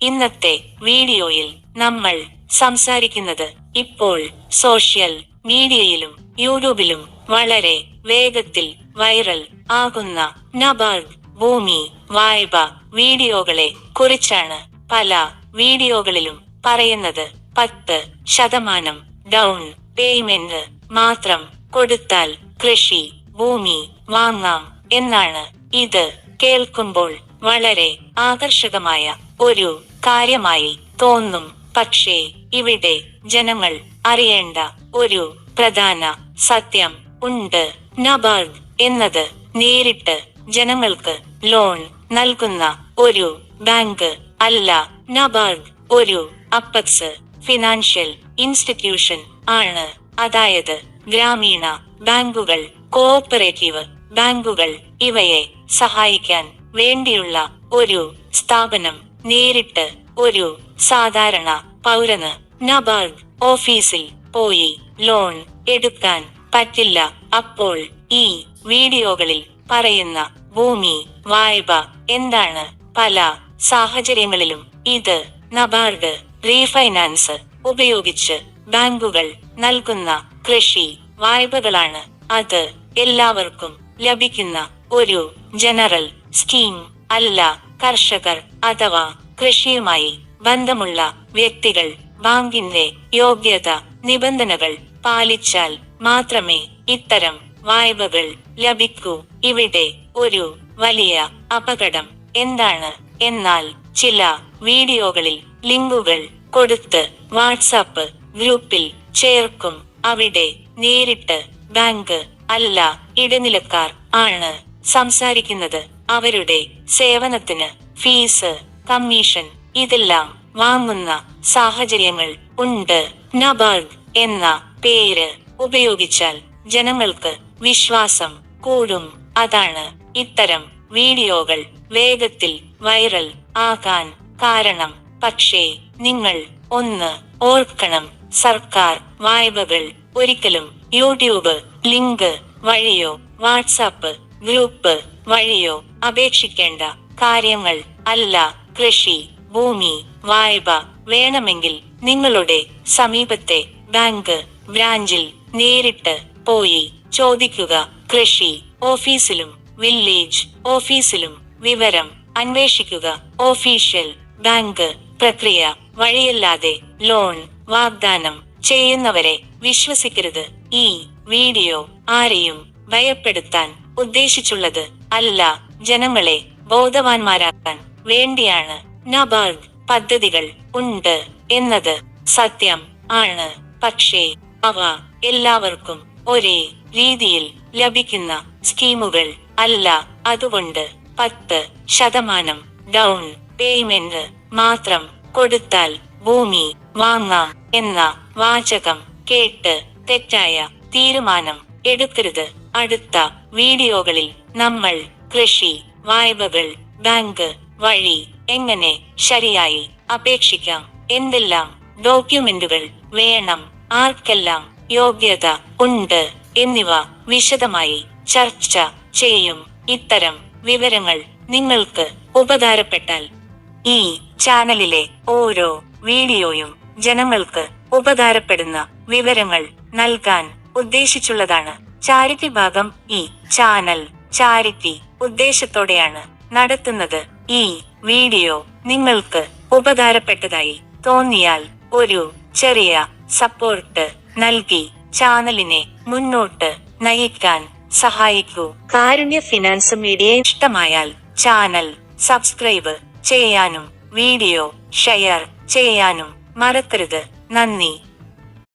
ഇന്നത്തെ വീഡിയോയിൽ നമ്മൾ സംസാരിക്കുന്നത് ഇപ്പോൾ സോഷ്യൽ മീഡിയയിലും യൂട്യൂബിലും വളരെ വേഗത്തിൽ വൈറൽ ആകുന്ന നബാർഡ് ഭൂമി വായ്പ വീഡിയോകളെ കുറിച്ചാണ്. പല വീഡിയോകളിലും പറയുന്നത് 10% ഡൗൺ പേയ്മെന്റ് മാത്രം കൊടുത്താൽ കൃഷി ഭൂമി വാങ്ങാം എന്നാണ്. ഇത് കേൾക്കുമ്പോൾ വളരെ ആകർഷകമായ ഒരു കാര്യമായി തോന്നും. പക്ഷേ ഇവിടെ ജനങ്ങൾ അറിയേണ്ട ഒരു പ്രധാന സത്യം ഉണ്ട്. നബാർഡ് എന്നത് നേരിട്ട് ജനങ്ങൾക്ക് ലോൺ നൽകുന്ന ഒരു ബാങ്ക് അല്ല. നബാർഡ് ഒരു അപ്പെക്സ് ഫിനാൻഷ്യൽ ഇൻസ്റ്റിറ്റ്യൂഷൻ ആണ്. അതായത് ഗ്രാമീണ ബാങ്കുകൾ, കോഓപ്പറേറ്റീവ് ബാങ്കുകൾ ഇവയെ സഹായിക്കാൻ വേണ്ടിയുള്ള ഒരു സ്ഥാപനം. നേരിട്ട് ഒരു സാധാരണ പൗരന് നബാർഡ് ഓഫീസിൽ പോയി ലോൺ എടുക്കാൻ പറ്റില്ല. അപ്പോൾ ഈ വീഡിയോകളിൽ പറയുന്ന ഭൂമി വായ്പ എന്താണ്? പല സാഹചര്യങ്ങളിലും ഇത് നബാർഡ് റീഫൈനാൻസ് ഉപയോഗിച്ച് ബാങ്കുകൾ നൽകുന്ന കൃഷി വായ്പകളാണ്. അത് എല്ലാവർക്കും ലഭിക്കുന്ന ഒരു ജനറൽ സ്കീം അല്ല. കർഷകർ അഥവാ കൃഷിയുമായി ബന്ധമുള്ള വ്യക്തികൾ ബാങ്കിന്റെ യോഗ്യത നിബന്ധനകൾ പാലിച്ചാൽ മാത്രമേ ഇത്തരം വായ്പകൾ ലഭിക്കൂ. ഇവിടെ ഒരു വലിയ അപകടം എന്താണ് എന്നാൽ ചില വീഡിയോകളിൽ ലിങ്കുകൾ കൊടുത്ത് വാട്സാപ്പ് ഗ്രൂപ്പിൽ ചേർക്കും. അവിടെ നേരിട്ട് ബാങ്ക് അല്ല, ഇടനിലക്കാർ ആണ് സംസാരിക്കുന്നത്. അവരുടെ സേവനത്തിന് ഫീസ്, കമ്മീഷൻ ഇതെല്ലാം വാങ്ങുന്ന സാഹചര്യങ്ങൾ ഉണ്ട്. നബാർഡ് എന്ന പേര് ഉപയോഗിച്ചാൽ ജനങ്ങൾക്ക് വിശ്വാസം കൂടും. അതാണ് ഇത്തരം വീഡിയോകൾ വേഗത്തിൽ വൈറൽ ആകാൻ കാരണം. പക്ഷേ നിങ്ങൾ ഒന്ന് ഓർക്കണം, സർക്കാർ വായ്പകൾ ഒരിക്കലും യൂട്യൂബ് ലിങ്ക് വഴിയോ വാട്സാപ്പ് ഗ്രൂപ്പ് വഴിയോ അപേക്ഷിക്കേണ്ട കാര്യങ്ങൾ അല്ല. കൃഷി ഭൂമി വായ്പ വേണമെങ്കിൽ നിങ്ങളുടെ സമീപത്തെ ബാങ്ക് ബ്രാഞ്ചിൽ നേരിട്ട് പോയി ചോദിക്കുക. കൃഷി ഓഫീസിലും വില്ലേജ് ഓഫീസിലും വിവരം അന്വേഷിക്കുക. ഒഫീഷ്യൽ ബാങ്ക് പ്രക്രിയ വഴിയല്ലാതെ ലോൺ വാഗ്ദാനം ചെയ്യുന്നവരെ വിശ്വസിക്കരുത്. ഈ വീഡിയോ ആരെയും ഭയപ്പെടുത്താൻ ഉദ്ദേശിച്ചുള്ളത് അല്ല, ജനങ്ങളെ ബോധവാന്മാരാക്കാൻ വേണ്ടിയാണ്. നബാർഡ് പദ്ധതികൾ ഉണ്ട് എന്നത് സത്യം ആണ്. പക്ഷേ അവ എല്ലാവർക്കും ഒരേ രീതിയിൽ ലഭിക്കുന്ന സ്കീമുകൾ അല്ല. അതുകൊണ്ട് 10% ഡൗൺ പേയ്മെന്റ് മാത്രം കൊടുത്താൽ ഭൂമി വാങ്ങാം എന്ന വാചകം കേട്ട് തെറ്റായ തീരുമാനം എടുക്കരുത്. അടുത്ത വീഡിയോകളിൽ നമ്മൾ കൃഷി വായ്പകൾ ബാങ്ക് വഴി എങ്ങനെ ശരിയായി അപേക്ഷിക്കാം, എന്തെല്ലാം ഡോക്യുമെന്റുകൾ വേണം, ആർക്കെല്ലാം യോഗ്യത ഉണ്ട് എന്നിവ വിശദമായി ചർച്ച ചെയ്യും. ഇത്തരം വിവരങ്ങൾ നിങ്ങൾക്ക് ഉപകാരപ്പെട്ടാൽ ഈ ചാനലിലെ ഓരോ വീഡിയോയും ജനങ്ങൾക്ക് ഉപകാരപ്പെടുന്ന വിവരങ്ങൾ നൽകാൻ ഉദ്ദേശിച്ചുള്ളതാണ്. ചാരിറ്റി ഭാഗം ഈ ചാനൽ ചാരിറ്റി ഉദ്ദേശത്തോടെയാണ് നടത്തുന്നത്. ഈ വീഡിയോ നിങ്ങൾക്ക് ഉപകാരപ്പെട്ടതായി തോന്നിയാൽ ഒരു ചെറിയ സപ്പോർട്ട് നൽകി ചാനലിനെ മുന്നോട്ട് നയിക്കാൻ സഹായിക്കൂ. കാരുണ്യ ഫിനാൻസ് മീഡിയ ഇഷ്ടമായാൽ ചാനൽ സബ്സ്ക്രൈബ് ചെയ്യാനും വീഡിയോ ഷെയർ ചെയ്യാനും മറക്കരുത്. നന്ദി.